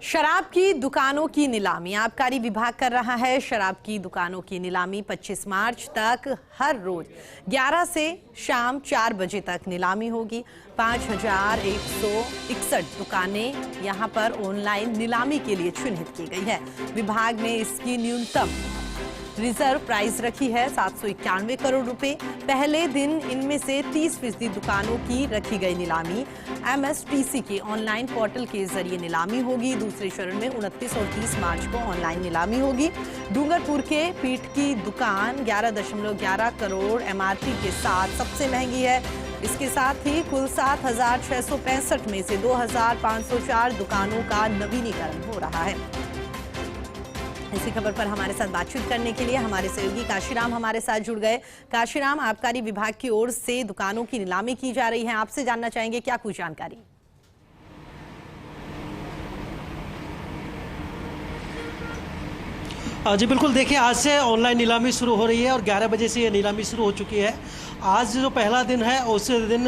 शराब की दुकानों की नीलामी आबकारी विभाग कर रहा है। शराब की दुकानों की नीलामी 25 मार्च तक हर रोज 11 से शाम 4 बजे तक नीलामी होगी। 5161 दुकानें यहां पर ऑनलाइन नीलामी के लिए चिन्हित की गई है। विभाग ने इसकी न्यूनतम रिजर्व प्राइस रखी है 791 करोड़ रुपए। पहले दिन इनमें से 30% दुकानों की रखी गई नीलामी MSTC के ऑनलाइन पोर्टल के जरिए नीलामी होगी। दूसरे चरण में 29 और 30 मार्च को ऑनलाइन नीलामी होगी। डूंगरपुर के पीठ की दुकान 11.11 करोड़ MRP के साथ सबसे महंगी है। इसके साथ ही कुल 7,665 में से 2,504 दुकानों का नवीनीकरण हो रहा है। इसी खबर पर हमारे साथ बातचीत करने के लिए हमारे सहयोगी काशीराम हमारे साथ जुड़ गए। काशीराम, आबकारी विभाग की ओर से दुकानों की नीलामी की जा रही है, आपसे जानना चाहेंगे क्या कुछ जानकारी? जी बिल्कुल, देखिए आज से ऑनलाइन नीलामी शुरू हो रही है और 11 बजे से ये नीलामी शुरू हो चुकी है। आज जो पहला दिन है उस दिन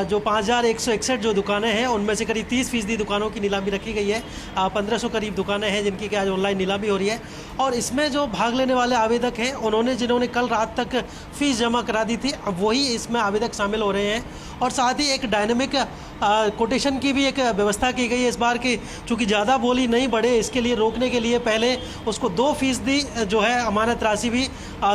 जो 5161 जो दुकानें हैं उनमें से करीब 30% दुकानों की नीलामी रखी गई है। 1500 करीब दुकानें हैं जिनकी कि आज ऑनलाइन नीलामी हो रही है। और इसमें जो भाग लेने वाले आवेदक हैं जिन्होंने कल रात तक फीस जमा करा दी थी, अब वही इसमें आवेदक शामिल हो रहे हैं। और साथ ही एक डायनेमिक कोटेशन की भी एक व्यवस्था की गई है इस बार की, चूँकि ज़्यादा बोली नहीं बढ़े इसके लिए रोकने के लिए पहले उसको 2% जो है अमानत राशि भी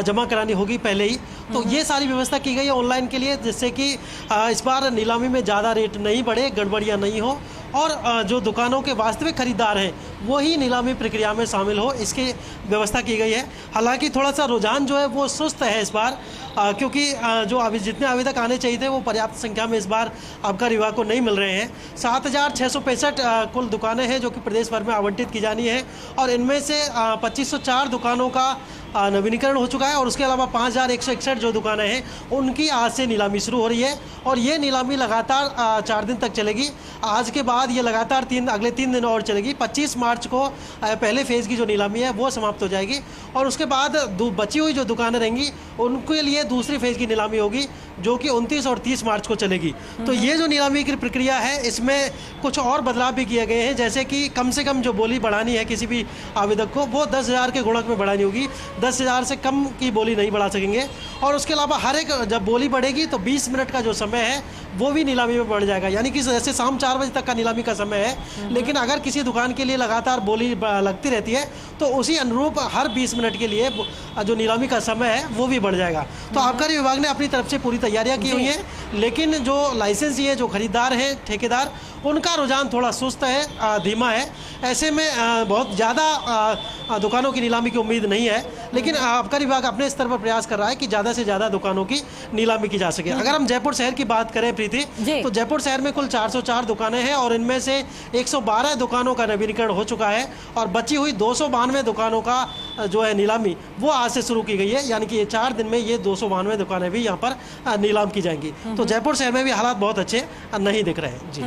जमा करानी होगी पहले ही। तो ये सारी व्यवस्था की गई है ऑनलाइन के लिए, जिससे कि इस बार नीलामी में ज़्यादा रेट नहीं बढ़े, गड़बड़ियाँ नहीं हो और जो दुकानों के वास्तविक खरीदार हैं वही नीलामी प्रक्रिया में शामिल हो, इसकी व्यवस्था की गई है। हालांकि थोड़ा सा रुझान जो है वो सुस्त है इस बार, क्योंकि जो अभी जितने आवेदक आने चाहिए थे वो पर्याप्त संख्या में इस बार आबकारी विभाग को नहीं मिल रहे हैं। 7,665 कुल दुकानें हैं जो कि प्रदेश भर में आवंटित की जानी है और इनमें से 2504 दुकानों का नवीनीकरण हो चुका है और उसके अलावा 5161 जो दुकानें हैं उनकी आज से नीलामी शुरू हो रही है और ये नीलामी लगातार 4 दिन तक चलेगी। आज के बाद ये लगातार अगले 3 दिन और चलेगी। 25 मार्च को पहले फेज़ की जो नीलामी है वो समाप्त हो जाएगी और उसके बाद बची हुई जो दुकानें रहेंगी उनके लिए दूसरी फेज़ की नीलामी होगी जो कि 29 और 30 मार्च को चलेगी। तो ये जो नीलामी की प्रक्रिया है इसमें कुछ और बदलाव भी किए गए हैं, जैसे कि कम से कम जो बोली बढ़ानी है किसी भी आवेदक को वो 10,000 के गुणक में बढ़ानी होगी। 10,000 से कम की बोली नहीं बढ़ा सकेंगे और उसके अलावा हर एक जब बोली बढ़ेगी तो 20 मिनट का जो समय है वो भी नीलामी में बढ़ जाएगा। यानी कि जैसे शाम 4 बजे तक का नीलामी का समय है, लेकिन अगर किसी दुकान के लिए लगातार बोली लगती रहती है तो उसी अनुरूप हर 20 मिनट के लिए जो नीलामी का समय है वो भी बढ़ जाएगा। तो आबकारी विभाग ने अपनी तरफ से पूरी तैयारियां की हुई हैं, लेकिन जो लाइसेंसी है, जो खरीदार हैं, ठेकेदार, उनका रुझान थोड़ा सुस्त है, धीमा है। ऐसे में बहुत ज़्यादा दुकानों की नीलामी की उम्मीद नहीं है, लेकिन आबकारी विभाग अपने स्तर पर प्रयास कर रहा है कि ज़्यादा से ज़्यादा दुकानों की नीलामी की जा सके। अगर हम जयपुर शहर की बात करें प्रीति, तो जयपुर शहर में कुल 404 दुकानें हैं और इनमें से 112 दुकानों का नवीनीकरण हो चुका है और बची हुई 292 दुकानों का जो है नीलामी वो आज से शुरू की गई है। यानी कि ये 4 दिन में ये 292 दुकानें भी यहाँ पर नीलाम की जाएंगी। तो जयपुर शहर में भी हालात बहुत अच्छे नहीं दिख रहे हैं। जी,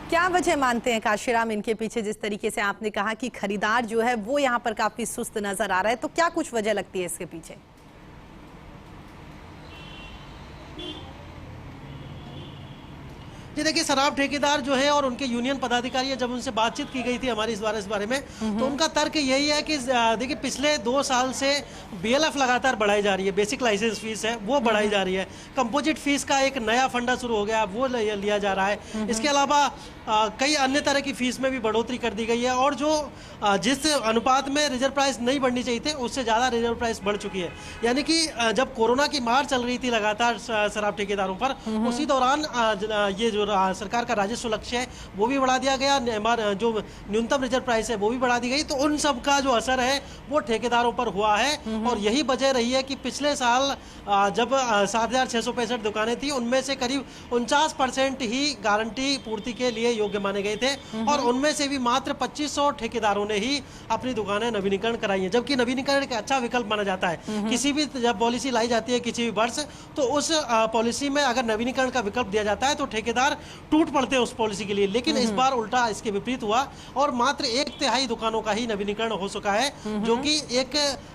क्या वजह मानते हैं काशीराम इनके पीछे? जिस तरीके से आपने कहा कि खरीदार जो है वो यहाँ पर काफी सुस्त नजर आ रहा है, तो क्या कुछ वजह लगती है इसके पीछे? ये देखिए, शराब ठेकेदार जो है और उनके यूनियन पदाधिकारी है, जब उनसे बातचीत की गई थी हमारी इस बारे में, तो उनका तर्क यही है कि देखिए पिछले 2 साल से BLF लगातार बढ़ाई जा रही है। बेसिक लाइसेंस फीस है वो बढ़ाई जा रही है। कंपोजिट फीस का एक नया फंडा शुरू हो गया, वो लिया जा रहा है। इसके अलावा कई अन्य तरह की फीस में भी बढ़ोतरी कर दी गई है और जो जिस अनुपात में रिजर्व प्राइस नहीं बढ़नी चाहिए थे उससे ज़्यादा रिजर्व प्राइस बढ़ चुकी है। यानी कि जब कोरोना की मार चल रही थी लगातार शराब ठेकेदारों पर, उसी दौरान ये जो सरकार का राजस्व लक्ष्य है वो भी बढ़ा दिया गया, जो न्यूनतम रिजर्व प्राइस है वो भी बढ़ा दी गई। तो उन सब का जो असर है वो ठेकेदारों पर हुआ है और यही वजह रही है कि पिछले साल जब 7,665 दुकानें थी उनमें से करीब 49% ही गारंटी पूर्ति के लिए योग्य माने गए थे और उनमें से भी मात्र 2500 ठेकेदारों ने ही अपनी दुकानें नवीनीकरण कराई है। जबकि नवीनीकरण एक अच्छा विकल्प माना जाता है। किसी भी जब पॉलिसी लाई जाती है किसी भी वर्ष, तो उस पॉलिसी में अगर नवीनीकरण का विकल्प दिया जाता है तो ठेकेदार टूट पड़ते हैं उस पॉलिसी के लिए। लेकिन इस बार उल्टा इसके विपरीत हुआ और मात्र 1/3 दुकानों का ही नवीनीकरण हो सका है, जो कि एक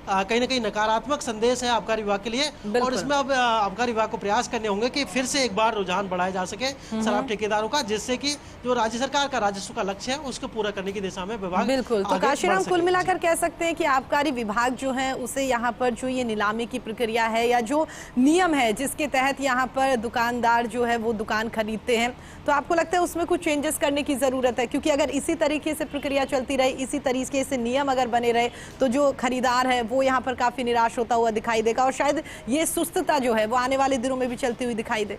कहीं ना कहीं नकारात्मक संदेश है आबकारी विभाग के लिए। और इसमें अब आबकारी विभाग को प्रयास करने होंगे कि फिर से एक बार रुझान बढ़ाया जा सके शराब ठेकेदारों का, जिससे कि जो जो राज्य सरकार का राजस्व का लक्ष्य है उसको पूरा करने की दिशा में विभाग बिल्कुल। तो आगे काशीराम, बढ़ कुल सके। मिलाकर कह सकते हैं कि आबकारी विभाग जो है उसे यहाँ पर जो ये नीलामी की प्रक्रिया है या जो नियम है जिसके तहत यहाँ पर दुकानदार जो है वो दुकान खरीदते हैं, तो आपको लगता है उसमें कुछ चेंजेस करने की जरूरत है? क्योंकि अगर इसी तरीके से प्रक्रिया चलती रहे, इसी तरीके से नियम अगर बने रहे, तो जो खरीदार है वो यहाँ पर काफी निराश होता हुआ दिखाई देगा और शायद ये सुस्तता जो है वो आने वाले दिनों में भी चलती हुई दिखाई दे।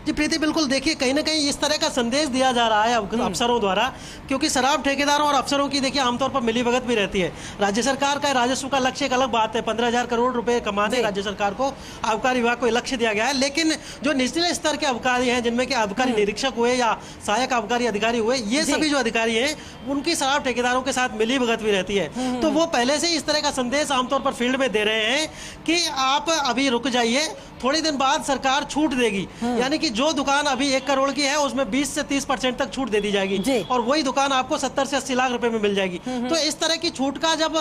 जी प्रीति, बिल्कुल देखिए, कहीं ना कहीं इस तरह का संदेश दिया जा रहा है अफसरों द्वारा, क्योंकि शराब ठेकेदारों और अफसरों की देखिए आमतौर पर मिलीभगत भी रहती है। राज्य सरकार का राजस्व का लक्ष्य एक अलग बात है, 15,000 करोड़ रुपए कमाने राज्य सरकार को आबकारी विभाग को लक्ष्य दिया गया है। लेकिन जो निचले स्तर के अधिकारी हैं, जिनमें कि आबकारी निरीक्षक हुए या सहायक आबकारी अधिकारी हुए, ये सभी जो अधिकारी हैं उनकी शराब ठेकेदारों के साथ मिलीभगत भी रहती है। तो वो पहले से इस तरह का संदेश आमतौर पर फील्ड में दे रहे हैं कि आप अभी रुक जाइए, थोड़ी दिन बाद सरकार छूट देगी, यानी कि जो दुकान अभी 1 करोड़ की है उसमें 20 से 30% तक छूट दे दी जाएगी और वही दुकान आपको 70 से 80 लाख रुपए में मिल जाएगी। तो इस तरह की छूट का जब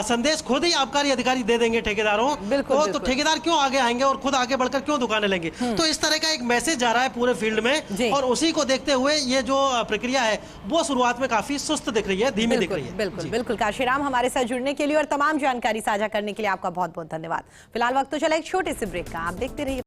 संदेश खुद ही आबकारी अधिकारी दे देंगे ठेकेदारों तो ठेकेदार क्यों आगे आएंगे और खुद आगे बढ़कर क्यों दुकानें लेंगे? तो इस तरह का एक मैसेज जा रहा है पूरे फील्ड में और उसी को देखते हुए ये जो प्रक्रिया है वो शुरुआत में काफी सुस्त दिख रही है, धीमी दिख रही है। बिल्कुल बिल्कुल। काशीराम, हमारे साथ जुड़ने के लिए और तमाम जानकारी साझा करने के लिए आपका बहुत बहुत धन्यवाद। फिलहाल वक्त तो चला एक छोटे से ब्रेक का, आप देखते रहिए।